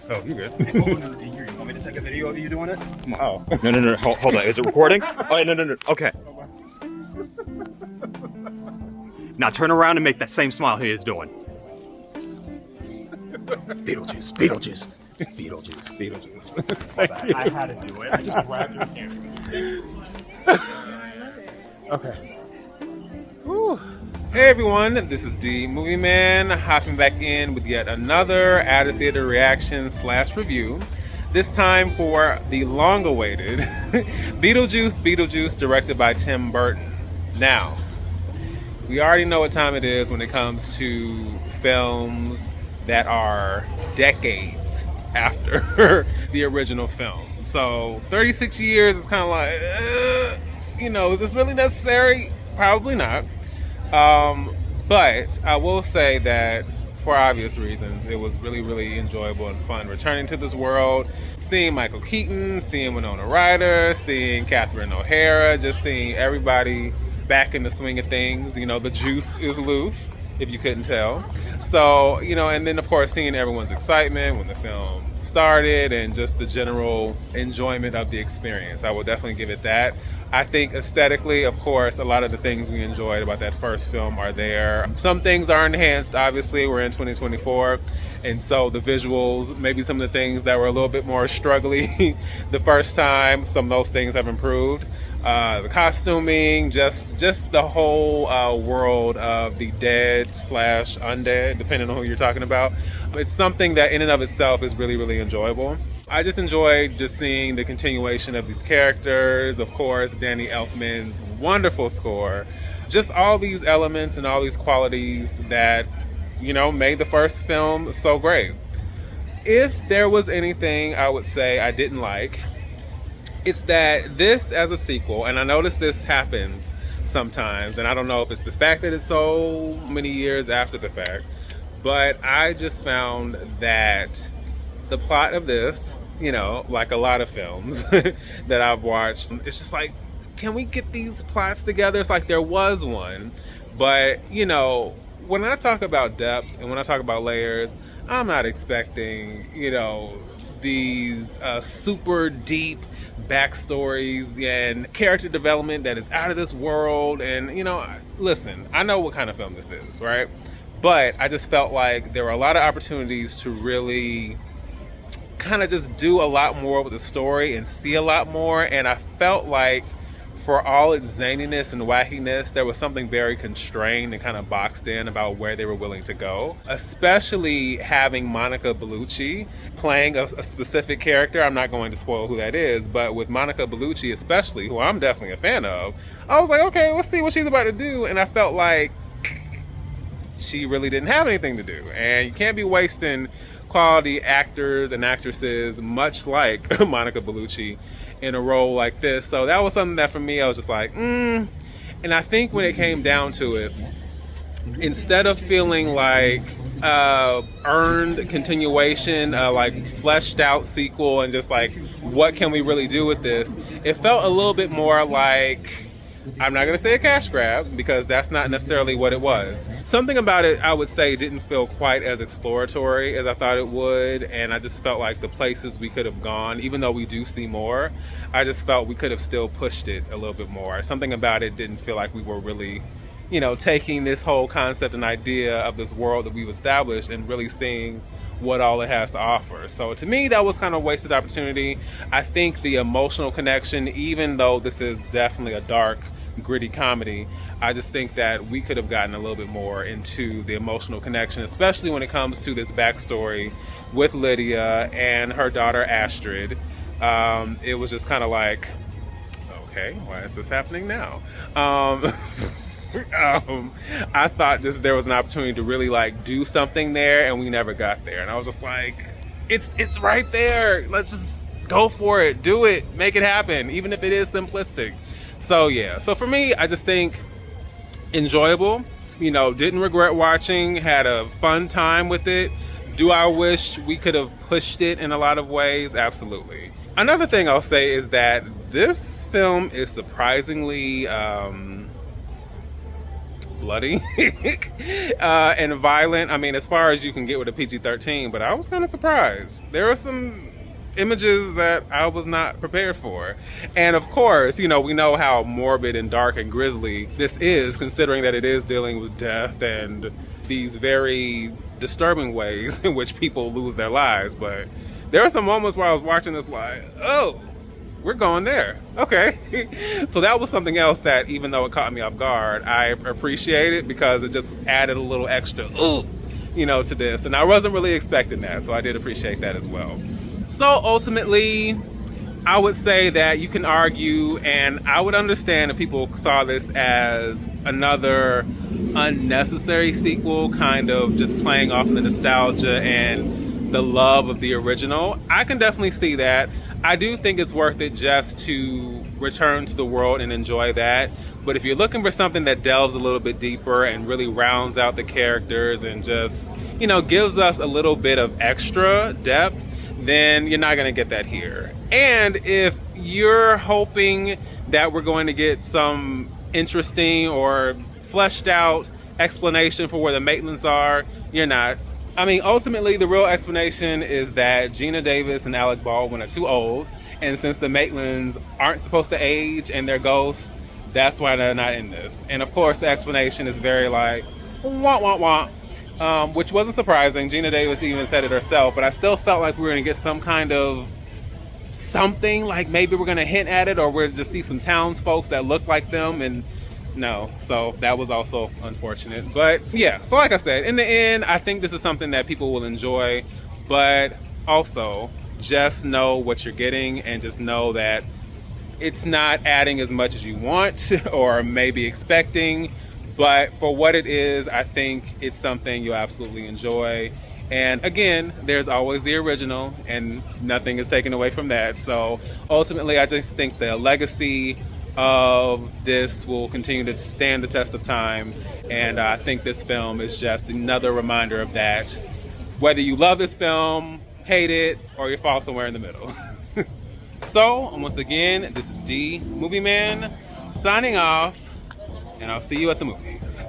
Oh, you're good. You want me to take a video of you doing it? Oh. No. Hold on. Is it recording? Oh, no. Okay. Now turn around and make that same smile he is doing. Beetlejuice. I had to do it. I just grabbed your camera. Okay. Whew. Hey everyone, this is the Movieman, hopping back in with yet another out-of-theater reaction / review. This time for the long-awaited Beetlejuice, directed by Tim Burton. Now, we already know what time it is when it comes to films that are decades after the original film. So 36 years is kind of like, is this really necessary? Probably not. But I will say that for obvious reasons, it was really, really enjoyable and fun returning to this world, seeing Michael Keaton, seeing Winona Ryder, seeing Catherine O'Hara, just seeing everybody back in the swing of things. The juice is loose, if you couldn't tell. So, and then of course seeing everyone's excitement when the film started and just the general enjoyment of the experience. I will definitely give it that. I think aesthetically, of course, a lot of the things we enjoyed about that first film are there. Some things are enhanced, obviously. We're in 2024, and so the visuals, maybe some of the things that were a little bit more struggly the first time, some of those things have improved. The costuming, just the whole world of the dead / undead, depending on who you're talking about. It's something that in and of itself is really, really enjoyable. I just enjoyed just seeing the continuation of these characters. Of course, Danny Elfman's wonderful score. Just all these elements and all these qualities that, made the first film so great. If there was anything I would say I didn't like, it's that this as a sequel, and I notice this happens sometimes, and I don't know if it's the fact that it's so many years after the fact, but I just found that the plot of this, like a lot of films that I've watched, it's just like, can we get these plots together? It's like there was one, but when I talk about depth and when I talk about layers, I'm not expecting, these super deep backstories and character development that is out of this world. And, listen, I know what kind of film this is, right? But I just felt like there were a lot of opportunities to really kind of just do a lot more with the story and see a lot more. And I felt like for all its zaniness and wackiness, there was something very constrained and kind of boxed in about where they were willing to go. Especially having Monica Bellucci playing a specific character. I'm not going to spoil who that is, but with Monica Bellucci especially, who I'm definitely a fan of, I was like, okay, let's see what she's about to do. And I felt like she really didn't have anything to do. And you can't be wasting quality actors and actresses, much like Monica Bellucci, in a role like this. So that was something that for me, I was just like, And I think when it came down to it, instead of feeling like earned continuation, like fleshed out sequel and just like, what can we really do with this? It felt a little bit more like, I'm not going to say a cash grab, because that's not necessarily what it was. Something about it, I would say, didn't feel quite as exploratory as I thought it would, and I just felt like the places we could have gone, even though we do see more, I just felt we could have still pushed it a little bit more. Something about it didn't feel like we were really, taking this whole concept and idea of this world that we've established and really seeing what all it has to offer. So to me, that was kind of a wasted opportunity. I think the emotional connection, even though this is definitely a dark, gritty comedy, I just think that we could have gotten a little bit more into the emotional connection, especially when it comes to this backstory with Lydia and her daughter Astrid. It was just kind of like, okay, why is this happening now? I thought there was an opportunity to really like do something there, and we never got there. And I was just like, it's right there. Let's just go for it, do it, make it happen, even if it is simplistic. So yeah, so for me, I just think enjoyable. You know, didn't regret watching, had a fun time with it. Do I wish we could have pushed it in a lot of ways? Absolutely. Another thing I'll say is that this film is surprisingly bloody and violent. I mean, as far as you can get with a PG-13, but I was kind of surprised. There are some images that I was not prepared for. And of course, you know, we know how morbid and dark and grisly this is, considering that it is dealing with death and these very disturbing ways in which people lose their lives. But there are some moments where I was watching this like, oh, we're going there. Okay. So that was something else that, even though it caught me off guard, I appreciate it because it just added a little extra, ooh, you know, to this. And I wasn't really expecting that. So I did appreciate that as well. So ultimately, I would say that you can argue, and I would understand if people saw this as another unnecessary sequel, kind of just playing off the nostalgia and the love of the original. I can definitely see that. I do think it's worth it just to return to the world and enjoy that. But if you're looking for something that delves a little bit deeper and really rounds out the characters and just, you know, gives us a little bit of extra depth, then you're not going to get that here. And if you're hoping that we're going to get some interesting or fleshed out explanation for where the Maitlands are, you're not. I mean, ultimately, the real explanation is that Geena Davis and Alec Baldwin are too old, and since the Maitlands aren't supposed to age and they're ghosts, that's why they're not in this. And of course, the explanation is very like, wah, wah, wah. Which wasn't surprising. Geena Davis even said it herself, but I still felt like we were going to get some kind of something, like maybe we're going to hint at it, or we're just see some townsfolk that look like them, and no. So that was also unfortunate. But yeah, so like I said, in the end, I think this is something that people will enjoy, but also just know what you're getting and just know that it's not adding as much as you want or maybe expecting. But for what it is, I think it's something you'll absolutely enjoy. And again, there's always the original, and nothing is taken away from that. So ultimately, I just think the legacy of this will continue to stand the test of time. And I think this film is just another reminder of that. Whether you love this film, hate it, or you fall somewhere in the middle. So, once again, this is D, Movieman, signing off. And I'll see you at the movies.